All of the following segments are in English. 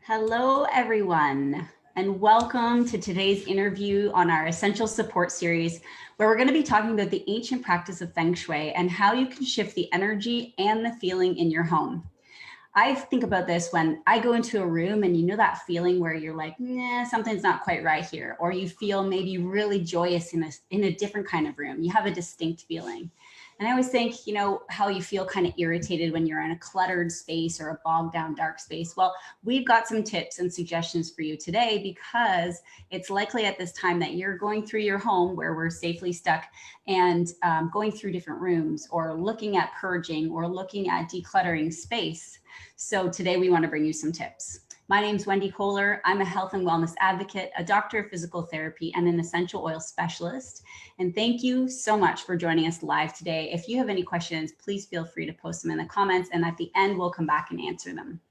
Hello, everyone, and welcome to today's interview on our Essential Support series, where we're going to be talking about the ancient practice of Feng Shui and how you can shift the energy and the feeling in your home. I think about this when I go into a room and you know that feeling where you're like, nah, something's not quite right here, or you feel maybe really joyous in a different kind of room. You have a distinct feeling. And I always think, how you feel kind of irritated when you're in a cluttered space or a bogged down dark space. Well, we've got some tips and suggestions for you today because it's likely at this time that you're going through your home where we're safely stuck and going through different rooms or looking at purging or looking at decluttering space. So today we want to bring you some tips. My name is Wendy Kohler. I'm a health and wellness advocate, a doctor of physical therapy, and an essential oil specialist. And thank you so much for joining us live today. If you have any questions, please feel free to post them in the comments, and at the end, we'll come back and answer them.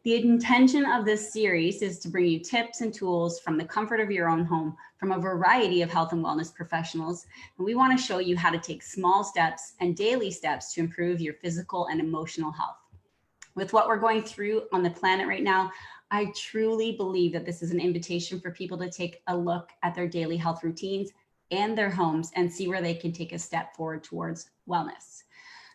The intention of this series is to bring you tips and tools from the comfort of your own home from a variety of health and wellness professionals. And we want to show you how to take small steps and daily steps to improve your physical and emotional health. With what we're going through on the planet right now, I truly believe that this is an invitation for people to take a look at their daily health routines and their homes and see where they can take a step forward towards wellness.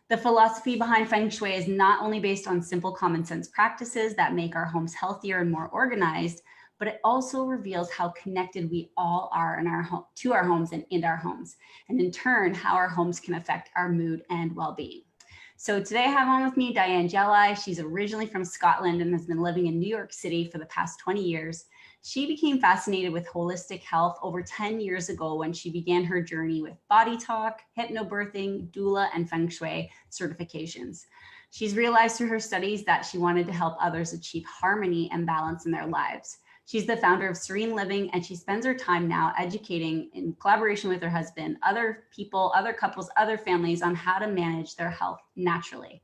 The philosophy behind Feng Shui is not only based on simple common sense practices that make our homes healthier and more organized, but it also reveals how connected we all are to our homes and in our homes, and in turn, how our homes can affect our mood and well-being. So today I have on with me Diane Jelly. She's originally from Scotland and has been living in New York City for the past 20 years. She became fascinated with holistic health over 10 years ago when she began her journey with body talk, hypnobirthing, doula, and Feng Shui certifications. She's realized through her studies that she wanted to help others achieve harmony and balance in their lives. She's the founder of Serene Living, and she spends her time now educating in collaboration with her husband, other people, other couples, other families on how to manage their health naturally.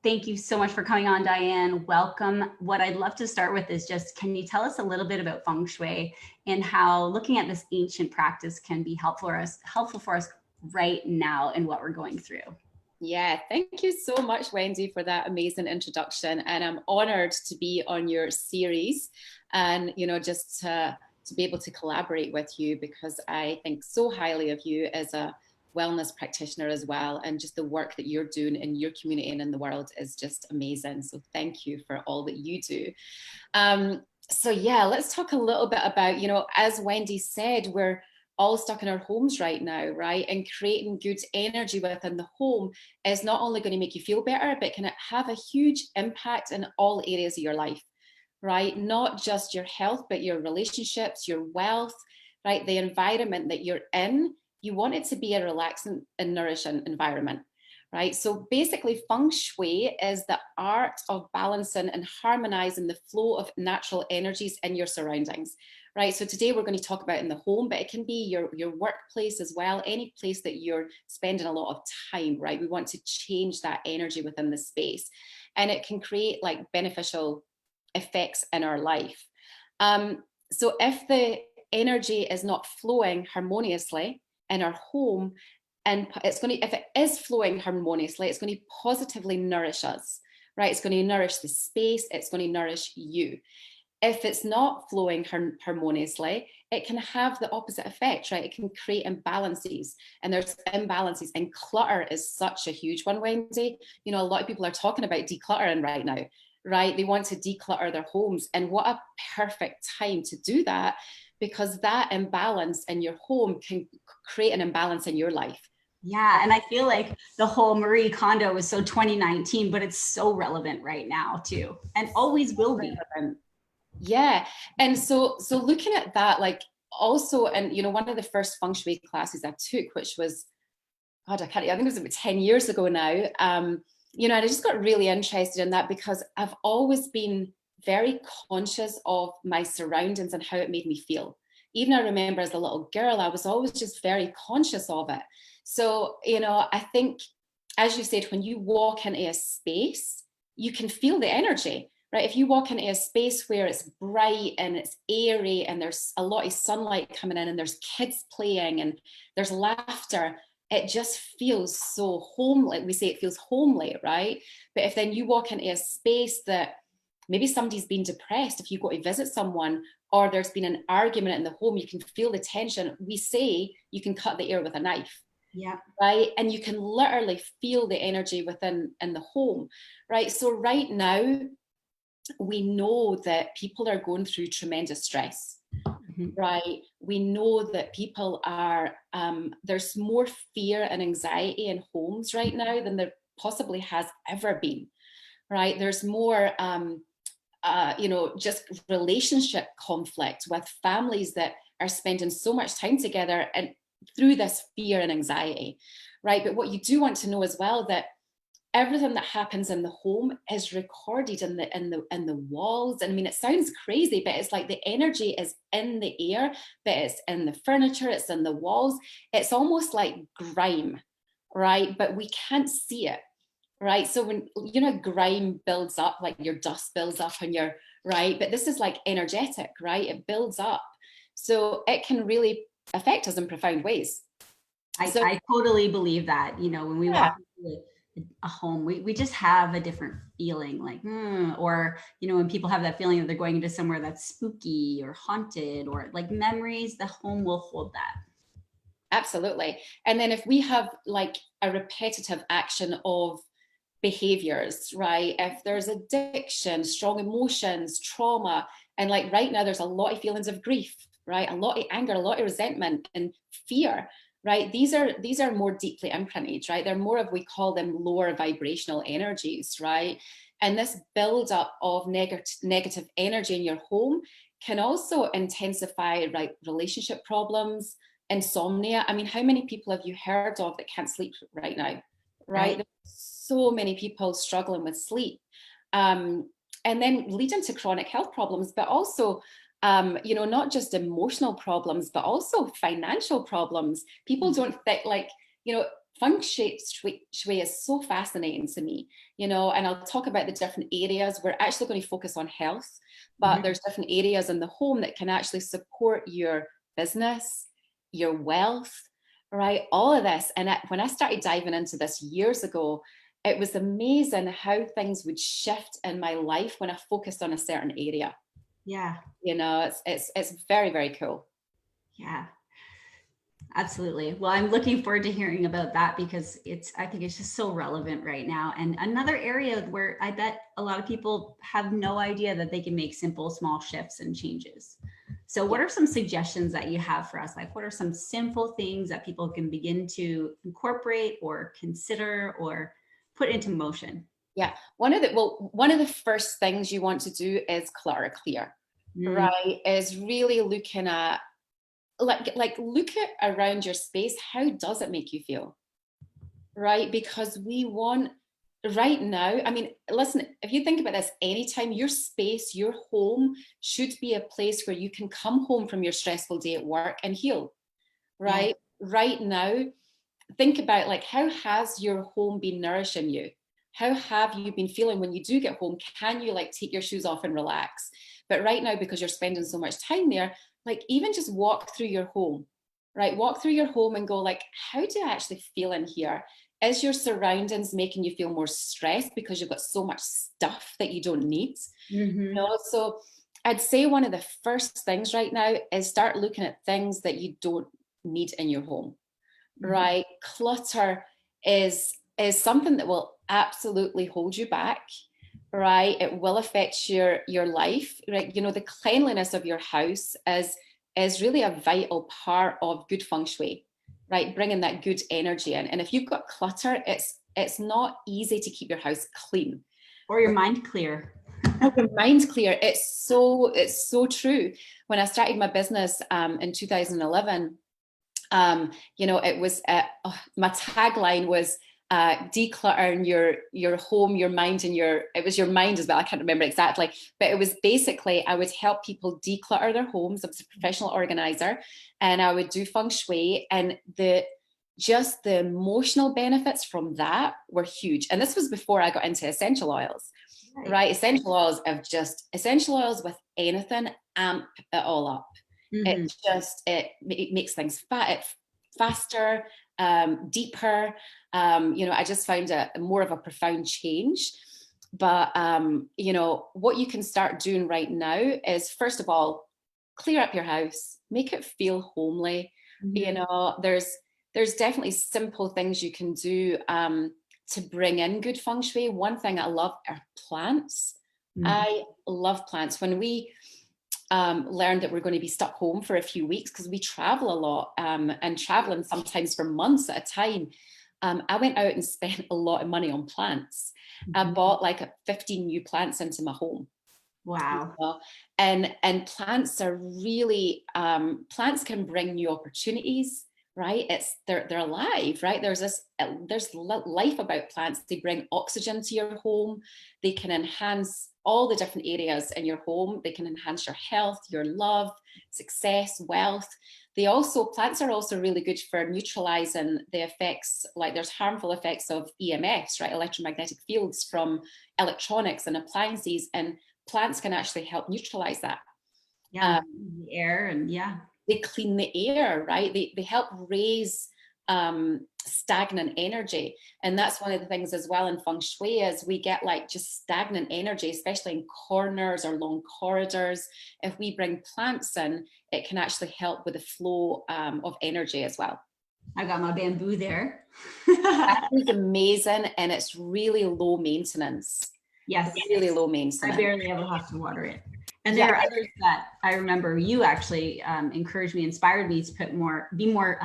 Thank you so much for coming on, Diane. Welcome. What I'd love to start with is just, can you tell us a little bit about Feng Shui and how looking at this ancient practice can be helpful for us right now in what we're going through? Yeah, thank you so much, Wendy, for that amazing introduction. And I'm honored to be on your series and, just to be able to collaborate with you because I think so highly of you as a wellness practitioner as well. And just the work that you're doing in your community and in the world is just amazing. So thank you for all that you do. So yeah, let's talk a little bit about, as Wendy said, we're all stuck in our homes right now, right? And creating good energy within the home is not only going to make you feel better, but can have a huge impact in all areas of your life, right? Not just your health, but your relationships, your wealth, right? The environment that you're in, you want it to be a relaxing and nourishing environment, right? So basically, Feng Shui is the art of balancing and harmonizing the flow of natural energies in your surroundings, right? So today we're going to talk about in the home, but it can be your workplace as well, any place that you're spending a lot of time, right? We want to change that energy within the space, and it can create like beneficial effects in our life. So if the energy is not flowing harmoniously in our home, and if it is flowing harmoniously, it's going to positively nourish us, right? It's going to nourish the space, it's going to nourish you. If it's not flowing harmoniously, it can have the opposite effect, right? It can create imbalances, and there's imbalances, and clutter is such a huge one, Wendy. A lot of people are talking about decluttering right now, right? They want to declutter their homes, and what a perfect time to do that, because that imbalance in your home can create an imbalance in your life. Yeah, and I feel like the whole Marie Kondo was so 2019, but it's so relevant right now too, and always will be. Yeah, and so looking at that, like also, and one of the first Feng Shui classes I took, which was, God, I think it was about 10 years ago now. And I just got really interested in that because I've always been very conscious of my surroundings and how it made me feel. Even I remember as a little girl, I was always just very conscious of it. So, I think, as you said, when you walk into a space, you can feel the energy, right? If you walk into a space where it's bright and it's airy and there's a lot of sunlight coming in and there's kids playing and there's laughter, it just feels so homely. We say it feels homely, right? But if then you walk into a space that maybe somebody's been depressed. If you go to visit someone, or there's been an argument in the home, you can feel the tension. We say you can cut the air with a knife. Yeah. Right. And you can literally feel the energy within in the home. Right. So right now, we know that people are going through tremendous stress. Mm-hmm. Right. We know that people are, there's more fear and anxiety in homes right now than there possibly has ever been. Right. There's more, just relationship conflict with families that are spending so much time together and through this fear and anxiety. Right. But what you do want to know as well, that everything that happens in the home is recorded in the walls. And I mean, it sounds crazy, but it's like the energy is in the air, but it's in the furniture, it's in the walls. It's almost like grime, right? But we can't see it, right? So when, grime builds up, like your dust builds up on your, right? But this is like energetic, right? It builds up. So it can really affect us in profound ways. I totally believe that, when we walk into a home, we just have a different feeling, like, or, when people have that feeling that they're going into somewhere that's spooky or haunted or like memories, the home will hold that. Absolutely. And then if we have like a repetitive action of behaviors, right? If there's addiction, strong emotions, trauma, and like right now, there's a lot of feelings of grief, right? A lot of anger, a lot of resentment and fear. Right, these are more deeply imprinted, right? They're more of, we call them lower vibrational energies, right? And this build-up of negative energy in your home can also intensify, right, relationship problems, insomnia. I mean, how many people have you heard of that can't sleep right now? Right? There's so many people struggling with sleep, and then leading to chronic health problems, but also not just emotional problems, but also financial problems. People don't think, like, Feng Shui is so fascinating to me, and I'll talk about the different areas. We're actually going to focus on health, but there's different areas in the home that can actually support your business, your wealth, right? All of this. And when I started diving into this years ago, it was amazing how things would shift in my life when I focused on a certain area. Yeah. It's very, very cool. Yeah, absolutely. Well, I'm looking forward to hearing about that, because I think it's just so relevant right now. And another area where I bet a lot of people have no idea that they can make simple, small shifts and changes. So what are some suggestions that you have for us? Like, what are some simple things that people can begin to incorporate or consider or put into motion? Yeah. One of the first things you want to do is clutter clear, right? Is really looking at, like look at around your space. How does it make you feel? Right? Because we want, right now, I mean, listen, if you think about this, anytime, your space, your home should be a place where you can come home from your stressful day at work and heal, right? Yeah. Right now, think about, like, how has your home been nourishing you? How have you been feeling when you do get home? Can you, like, take your shoes off and relax? But right now, because you're spending so much time there, like, even just walk through your home, right? Walk through your home and go, like, how do I actually feel in here? Is your surroundings making you feel more stressed because you've got so much stuff that you don't need? So I'd say one of the first things right now is start looking at things that you don't need in your home. Right? Clutter is something that will absolutely hold you back, right? It will affect your life, right? The cleanliness of your house is really a vital part of good feng shui, right? Bringing that good energy in. And if you've got clutter, it's not easy to keep your house clean. Or your mind clear. Your mind's clear. It's so true. When I started my business in 2011, it was my tagline was decluttering your home, your mind, and it was your mind as well. I can't remember exactly, but it was basically, I would help people declutter their homes. I was a professional organizer, and I would do feng shui, and the emotional benefits from that were huge. And this was before I got into essential oils. Right? Essential oils with anything amp it all up. It makes things faster, deeper. I just found more of a profound change. But, you know, what you can start doing right now is, first of all, clear up your house, make it feel homely. You know, there's definitely simple things you can do to bring in good feng shui. One thing I love are plants. I love plants. When we learned that we're going to be stuck home for a few weeks because we travel a lot and traveling sometimes for months at a time, I went out and spent a lot of money on plants. I bought like 15 new plants into my home. Wow. And plants are really plants can bring new opportunities, right? They're alive, right? There's life about plants. They bring oxygen to your home. They can enhance all the different areas in your home. They can enhance your health, your love, success, wealth. Plants are also really good for neutralizing the effects, like there's harmful effects of EMFs, right? Electromagnetic fields from electronics and appliances, and plants can actually help neutralize that. Yeah, the air and they clean the air, right? They help raise stagnant energy. And that's one of the things as well in feng shui is we get like just stagnant energy, especially in corners or long corridors. If we bring plants in, it can actually help with the flow of energy as well. I got my bamboo there. That is amazing, and it's really low maintenance. Yes. Really low maintenance. I barely ever have to water it. And there are others that I remember you actually encouraged me, inspired me to be more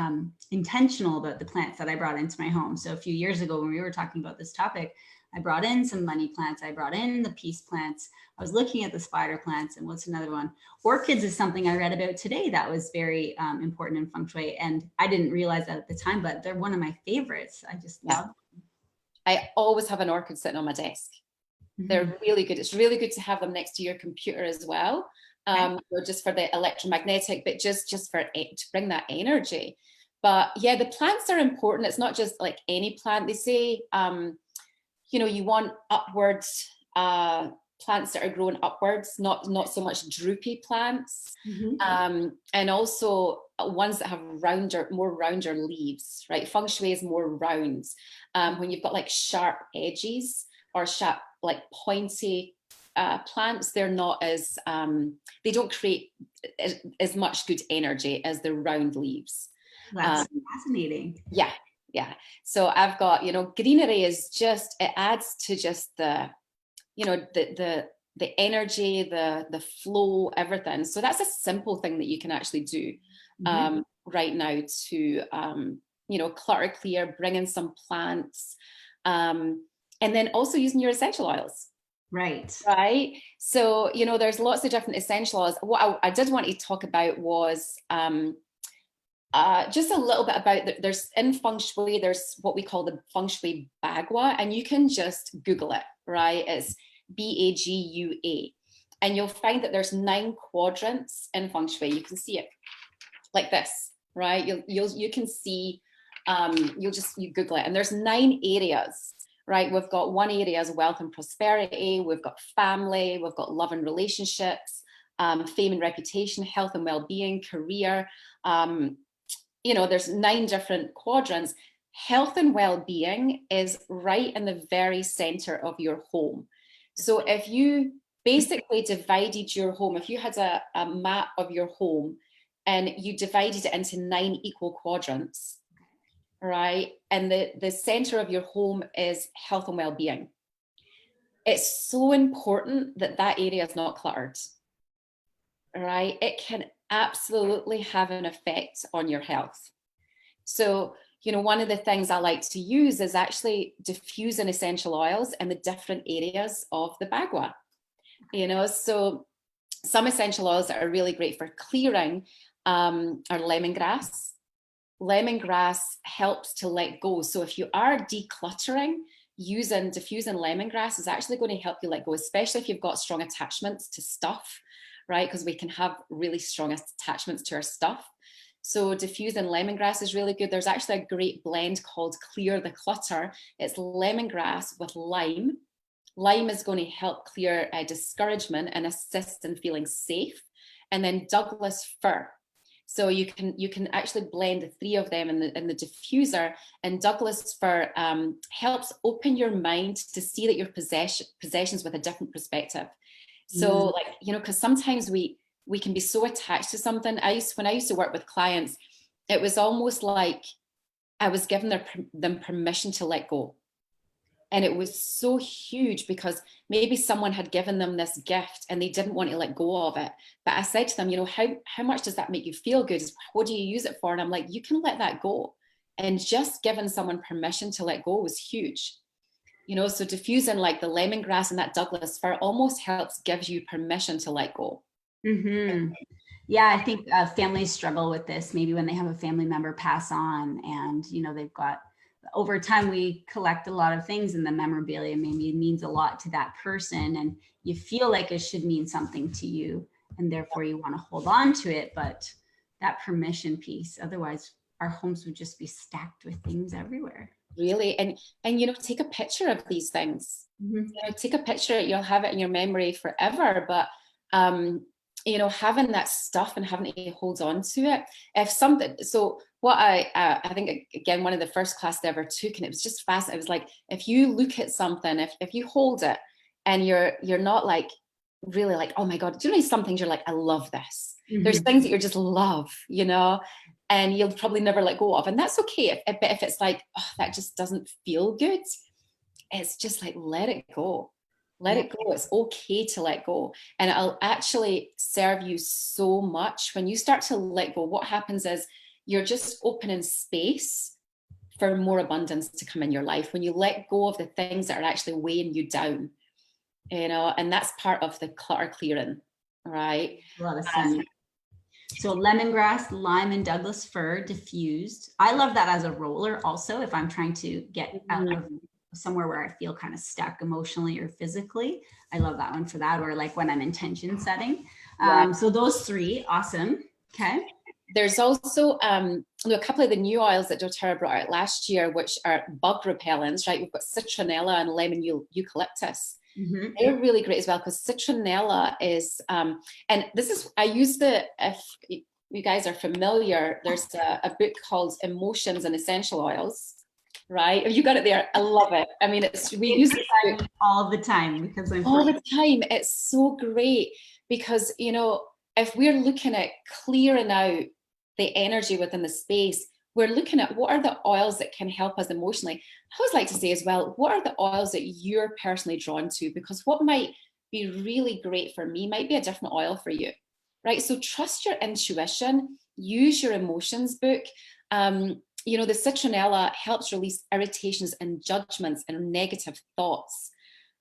intentional about the plants that I brought into my home. So a few years ago when we were talking about this topic, I brought in some money plants. I brought in the peace plants. I was looking at the spider plants, and what's another one? Orchids is something I read about today that was very important in feng shui. And I didn't realize that at the time, but they're one of my favorites. I just love them. I always have an orchid sitting on my desk. They're really good. It's really good to have them next to your computer as well, just for the electromagnetic, but just for it to bring that energy. But yeah, the plants are important. It's not just like any plant. They say, you know, you want upwards plants that are growing upwards, not so much droopy plants, and also ones that have more rounder leaves. Right, feng shui is more rounds. When you've got like sharp edges or sharp like pointy plants, they're not as they don't create as much good energy as the round leaves. That's fascinating. Yeah. So I've got, you know, greenery is just, it adds to just the, you know, the energy, the flow, everything. So that's a simple thing that you can actually do right now to, you know, clutter clear, bring in some plants, and then also using your essential oils. Right. So, you know, there's lots of different essential oils. What I did want to talk about was just a little bit about, there's in feng shui, there's what we call the feng shui bagua, and you can just Google it, right? It's BAGUA. And you'll find that there's 9 quadrants in feng shui. You can see it like this, right? You can see, you Google it, and there's 9 areas. Right, we've got one area as wealth and prosperity, we've got family, we've got love and relationships, fame and reputation, health and well-being, career. You know, there's 9 different quadrants. Health and well-being is right in the very center of your home. So if you basically divided your home, if you had a map of your home and you divided it into 9 equal quadrants, right? And the center of your home is health and well-being. It's so important that that area is not cluttered, right? It can absolutely have an effect on your health. So, you know, one of the things I like to use is actually diffusing essential oils in the different areas of the bagua. You know, so some essential oils that are really great for clearing are lemongrass. Lemongrass helps to let go. So if you are decluttering, diffusing lemongrass is actually going to help you let go, especially if you've got strong attachments to stuff, right? Because we can have really strong attachments to our stuff. So diffusing lemongrass is really good. There's actually a great blend called Clear the Clutter. It's lemongrass with lime. Lime is going to help clear discouragement and assist in feeling safe. And then Douglas fir. So you can actually blend the three of them in the diffuser. And Douglas fir helps open your mind to see that your possessions with a different perspective. So like, you know, because sometimes we can be so attached to something. When I used to work with clients, it was almost like I was giving them permission to let go. And it was so huge because maybe someone had given them this gift and they didn't want to let go of it. But I said to them, you know, how much does that make you feel good? What do you use it for? And I'm like, you can let that go. And just giving someone permission to let go was huge. You know, so diffusing like the lemongrass and that Douglas fir almost helps give you permission to let go. Mm-hmm. Yeah, I think families struggle with this, maybe when they have a family member pass on and, you know, they've got, over time, we collect a lot of things and the memorabilia maybe means a lot to that person and you feel like it should mean something to you and therefore you want to hold on to it. But that permission piece, otherwise our homes would just be stacked with things everywhere. Really. And you know, take a picture of these things. You know, take a picture, you'll have it in your memory forever. But you know, having that stuff and having to hold on to it. If something, so what I think, again, one of the first class I ever took, and it was just fascinating. It was like, if you look at something, if you hold it and you're not like really like, oh my God, do you know some things you're like, I love this. There's things that you just love, you know, and you'll probably never let go of. And that's okay. But if it's like, oh, that just doesn't feel good, it's just like, let it go. Let it go. It's okay to let go. And it'll actually serve you so much. When you start to let go, what happens is you're just opening space for more abundance to come in your life. When you let go of the things that are actually weighing you down, you know, and that's part of the clutter clearing, right? A lot of sense. So lemongrass, lime, and Douglas fir diffused. I love that as a roller also, if I'm trying to get out of somewhere where I feel kind of stuck emotionally or physically. I love that one for that, or like when I'm intention setting. So those three, awesome. Okay. There's also a couple of the new oils that doTERRA brought out last year, which are bug repellents, right? We've got citronella and lemon eucalyptus. They're really great as well, because citronella is, and this is, I use if you guys are familiar, there's a book called Emotions and Essential Oils, right? You got it there. I love it. I mean, we use it all the time because all the time. It's so great because, you know, if we're looking at clearing out the energy within the space, we're looking at what are the oils that can help us emotionally. I always like to say as well, what are the oils that you're personally drawn to? Because what might be really great for me might be a different oil for you, right? So trust your intuition, use your emotions book. You know, the citronella helps release irritations and judgments and negative thoughts.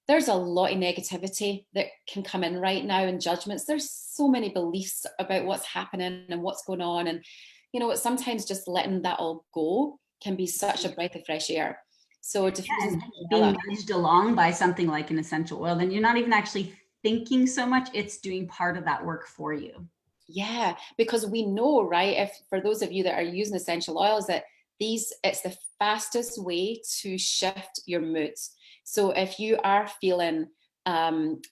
There's a lot of negativity that can come in right now and judgments. There's so many beliefs about what's happening and what's going on. And, you know, sometimes just letting that all go can be such a breath of fresh air. So being nudged along by something like an essential oil, then you're not even actually thinking so much, it's doing part of that work for you. Yeah, because we know, right, if for those of you that are using essential oils, that it's the fastest way to shift your moods. So if you are feeling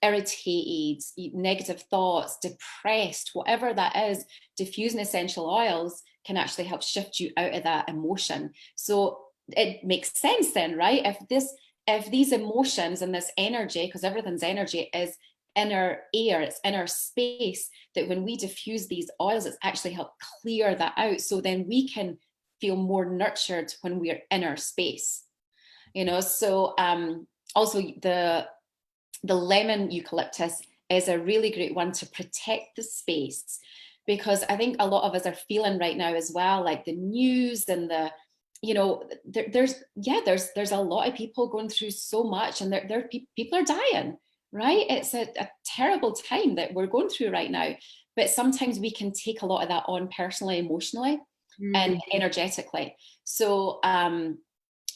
irritated, negative thoughts, depressed, whatever that is, diffusing essential oils can actually help shift you out of that emotion. So it makes sense then, right? If these emotions and this energy, because everything's energy, is inner air, it's inner space, that when we diffuse these oils, it's actually help clear that out. So then we can feel more nurtured when we're in our space, you know. So also the lemon eucalyptus is a really great one to protect the space, because I think a lot of us are feeling right now as well, like the news and the, you know, there's a lot of people going through so much, and people are dying, right? It's a terrible time that we're going through right now, but sometimes we can take a lot of that on personally, emotionally, and energetically. So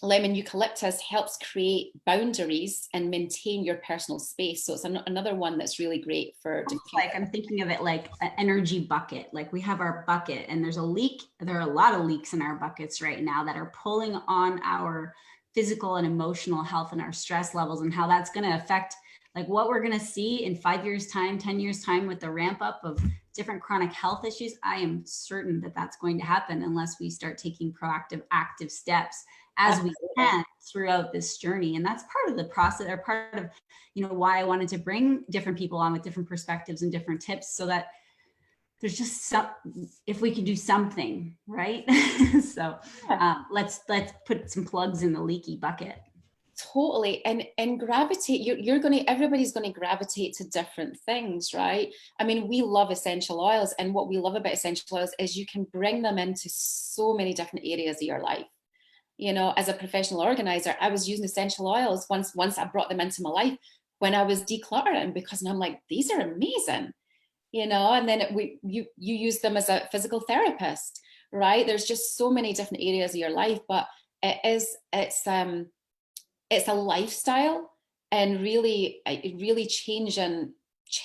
lemon eucalyptus helps create boundaries and maintain your personal space. So it's another one that's really great for. Like, I'm thinking of it like an energy bucket. Like we have our bucket and there's a leak. There are a lot of leaks in our buckets right now that are pulling on our physical and emotional health and our stress levels, and how that's going to affect like what we're going to see in 5 years time, 10 years time with the ramp up of different chronic health issues, I am certain that that's going to happen unless we start taking proactive, active steps as we can throughout this journey. And that's part of the process, or part of, why I wanted to bring different people on with different perspectives and different tips, so that there's just some, if we can do something, right? So let's put some plugs in the leaky bucket. Totally. And gravitate, everybody's going to gravitate to different things, right? I mean, we love essential oils, and what we love about essential oils is you can bring them into so many different areas of your life. As a professional organizer, I was using essential oils once I brought them into my life when I was decluttering, because I'm like, these are amazing, and then you use them as a physical therapist, right? There's just so many different areas of your life, but it's a lifestyle, and really changing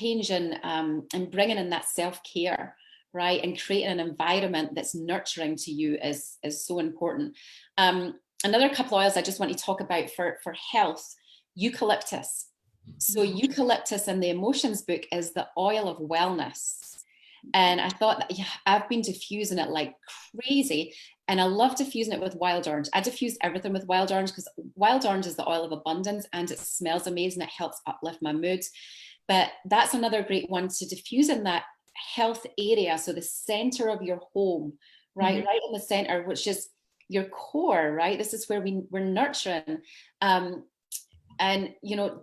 and bringing in that self-care, right? And creating an environment that's nurturing to you is so important. Another couple of oils I just want to talk about for health: eucalyptus. So eucalyptus in the emotions book is the oil of wellness. And I thought that, I've been diffusing it like crazy. And I love diffusing it with wild orange. I diffuse everything with wild orange because wild orange is the oil of abundance, and it smells amazing. It helps uplift my mood. But that's another great one to diffuse in that health area. So the center of your home, right? Right in the center, which is your core, right? This is where we're nurturing.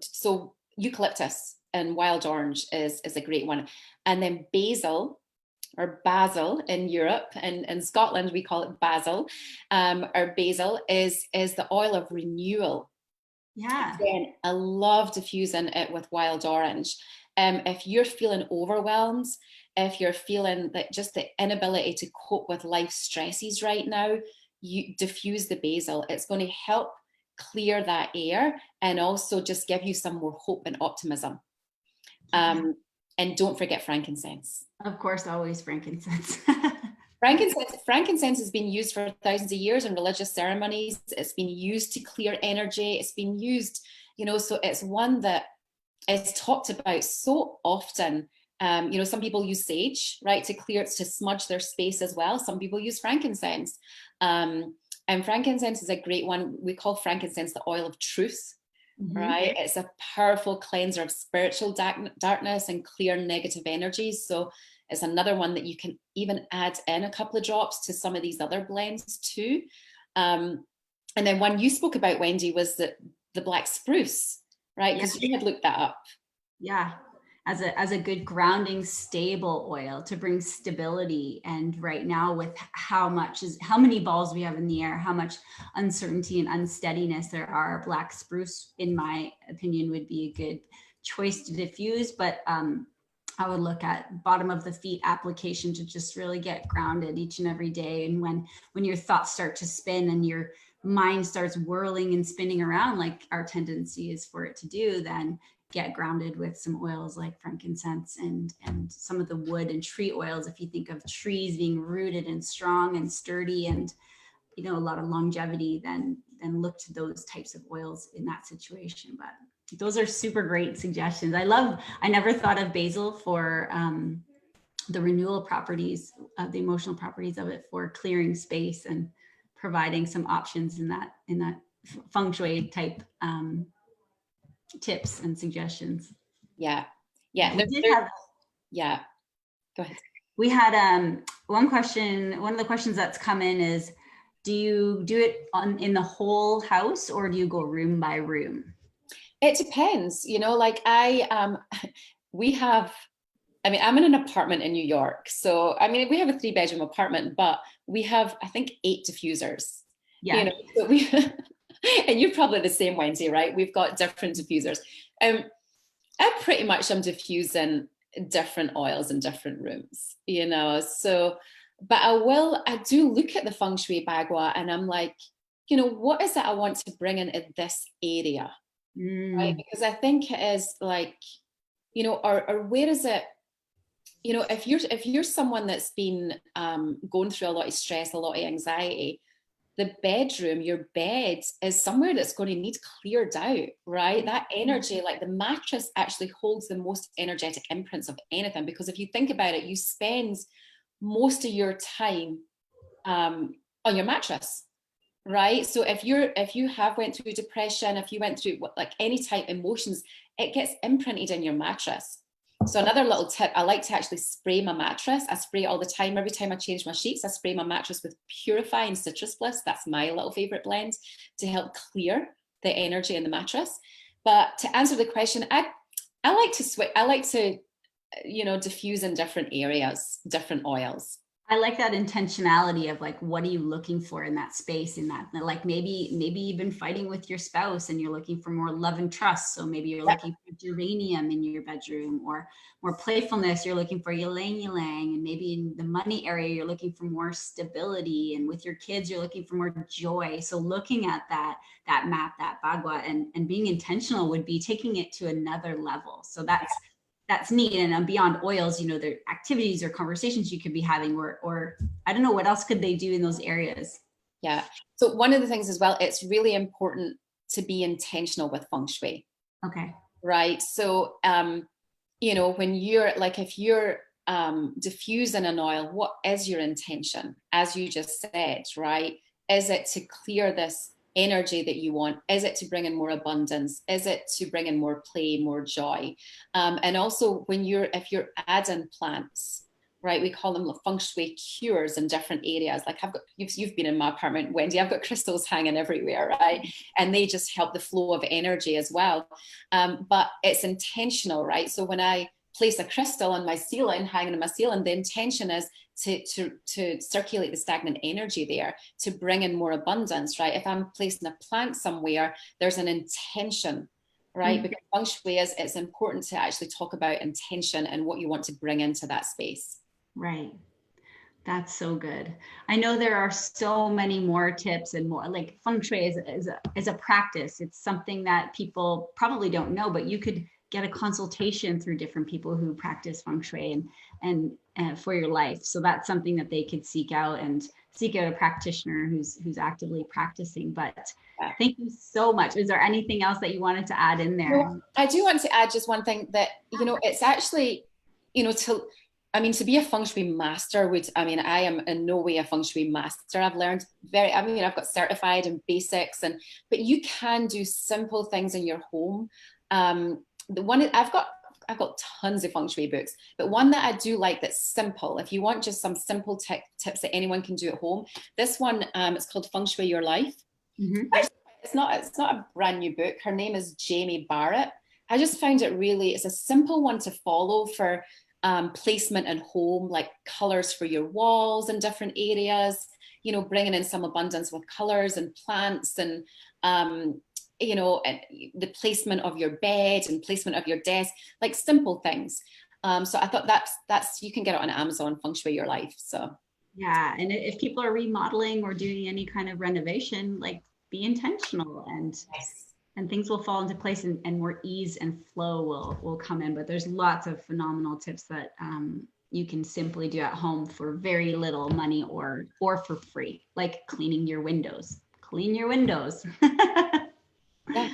So eucalyptus and wild orange is a great one. And then basil, or basil in Europe, and in Scotland we call it basil, or basil is the oil of renewal. Yeah. Again, I love diffusing it with wild orange. If you're feeling overwhelmed, if you're feeling that just the inability to cope with life stresses right now, you diffuse the basil. It's going to help clear that air and also just give you some more hope and optimism. And don't forget frankincense. Of course, always frankincense. Frankincense has been used for thousands of years in religious ceremonies. It's been used to clear energy. It's been used, so it's one that is talked about so often. Some people use sage, right, to smudge their space as well. Some people use frankincense. And frankincense is a great one. We call frankincense the oil of truth, right? It's a powerful cleanser of spiritual darkness and clear negative energies. So it's another one that you can even add in a couple of drops to some of these other blends too. And then one you spoke about, Wendy, was the black spruce, right? Because you had looked that up. Yeah. As a good grounding, stable oil to bring stability. And right now, with how many balls we have in the air, how much uncertainty and unsteadiness there are, black spruce, in my opinion, would be a good choice to diffuse. But I would look at bottom of the feet application to just really get grounded each and every day. And when your thoughts start to spin and your mind starts whirling and spinning around, like our tendency is for it to do, then get grounded with some oils like frankincense and some of the wood and tree oils. If you think of trees being rooted and strong and sturdy and, a lot of longevity, then look to those types of oils in that situation. But those are super great suggestions. I never thought of basil for the renewal properties, the emotional properties of it, for clearing space and providing some options in that Feng Shui type tips and suggestions. Yeah. Yeah. Go ahead. We had one question. One of the questions that's come in is, do you do it in the whole house, or do you go room by room? It depends, like I'm in an apartment in New York. So, we have a 3-bedroom apartment, but we have, I think, 8 diffusers. Yeah. So and you're probably the same, Wendy, right? We've got different diffusers. I pretty much am diffusing different oils in different rooms, so, but I do look at the Feng Shui Bagua and I'm like, what is it I want to bring in this area? Right? Because I think it is like, or where is it, if you're someone that's been going through a lot of stress, a lot of anxiety, the bedroom, your bed is somewhere that's going to need cleared out, right? That energy, like the mattress actually holds the most energetic imprints of anything, because if you think about it, you spend most of your time on your mattress, right? So if you have went through depression, if you went through like any type of emotions, it gets imprinted in your mattress. So another little tip, I like to actually spray my mattress. I spray all the time. Every time I change my sheets, I spray my mattress with purifying citrus bliss. That's my little favorite blend to help clear the energy in the mattress. But to answer the question, I like to switch. I like to, diffuse in different areas, different oils. I like that intentionality of like, what are you looking for in that space, in that, like maybe you've been fighting with your spouse and you're looking for more love and trust. So maybe you're looking for geranium in your bedroom, or more playfulness, you're looking for ylang ylang. And maybe in the money area, you're looking for more stability. And with your kids, you're looking for more joy. So looking at that map, that bagua, and being intentional would be taking it to another level. So that's neat. And beyond oils, there are activities or conversations you could be having, or I don't know, what else could they do in those areas? Yeah. So one of the things as well, it's really important to be intentional with Feng Shui. Okay. Right. So, when you're like, if you're diffusing an oil, what is your intention? As you just said, right? Is it to clear this energy that you want? Is it to bring in more abundance? Is it to bring in more play, more joy? And also if you're adding plants, right? We call them Feng Shui cures in different areas. Like you've been in my apartment, Wendy, I've got crystals hanging everywhere, right? And they just help the flow of energy as well. But it's intentional, right? So when I place a crystal on my ceiling, hanging on my ceiling, the intention is to circulate the stagnant energy there, to bring in more abundance, right? If I'm placing a plant somewhere, there's an intention, right? Mm-hmm. Because Feng Shui it's important to actually talk about intention and what you want to bring into that space. Right. That's so good. I know there are so many more tips and more, like Feng Shui is a practice. It's something that people probably don't know, but you could get a consultation through different people who practice Feng Shui and for your life. So that's something that they could seek out a practitioner who's actively practicing. But thank you so much. Is there anything else that you wanted to add in there? Well, I do want to add just one thing that, it's actually, to be a Feng Shui master I am in no way a Feng Shui master. I've learned I've got certified in basics, but you can do simple things in your home. I've got tons of Feng Shui books, but one that I do like that's simple. If you want just some simple tips that anyone can do at home, this one it's called Feng Shui Your Life. Mm-hmm. It's not a brand new book. Her name is Jamie Barrett. I just found it's a simple one to follow for placement in home, like colors for your walls in different areas, bringing in some abundance with colors and plants and, and the placement of your bed and placement of your desk, like simple things. So I thought that's you can get it on Amazon, Feng Shui Your Life. So yeah, and if people are remodeling or doing any kind of renovation, like be intentional and things will fall into place and more ease and flow will come in. But there's lots of phenomenal tips that you can simply do at home for very little money or for free, like cleaning your windows. Clean your windows. Yeah,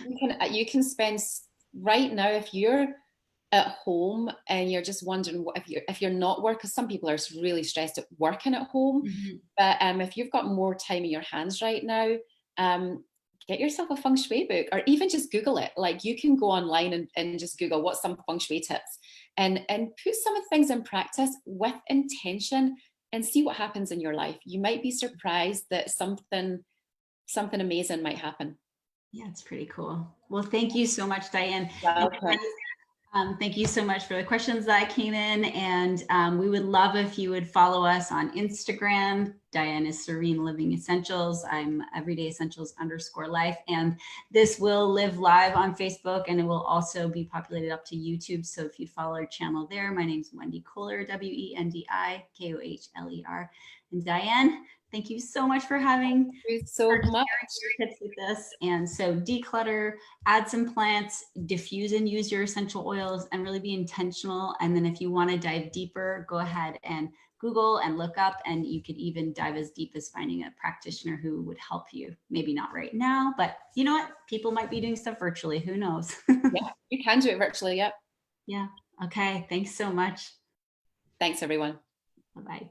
you can spend right now, if you're at home and you're just wondering if you're not working, because some people are really stressed at working at home. Mm-hmm. But if you've got more time in your hands right now, get yourself a Feng Shui book, or even just Google it. Like you can go online and just Google what's some Feng Shui tips and put some of the things in practice with intention and see what happens in your life. You might be surprised that something amazing might happen. Yeah, it's pretty cool. Well, thank you so much, Diane. Thank you so much for the questions that came in. And we would love if you would follow us on Instagram. Diane is Serene Living Essentials. I'm Everyday Essentials _life. And this will live live on Facebook, and it will also be populated up to YouTube. So if you follow our channel there, my name is Wendy Kohler, WendiKohler. And Diane, thank you so much for having so much tips with us. And so declutter, add some plants, diffuse and use your essential oils, and really be intentional. And then if you want to dive deeper, go ahead and Google and look up, and you could even dive as deep as finding a practitioner who would help you. Maybe not right now, but you know what? People might be doing stuff virtually. Who knows? Yeah, you can do it virtually. Yep. Yeah. Okay. Thanks so much. Thanks, everyone. Bye-bye.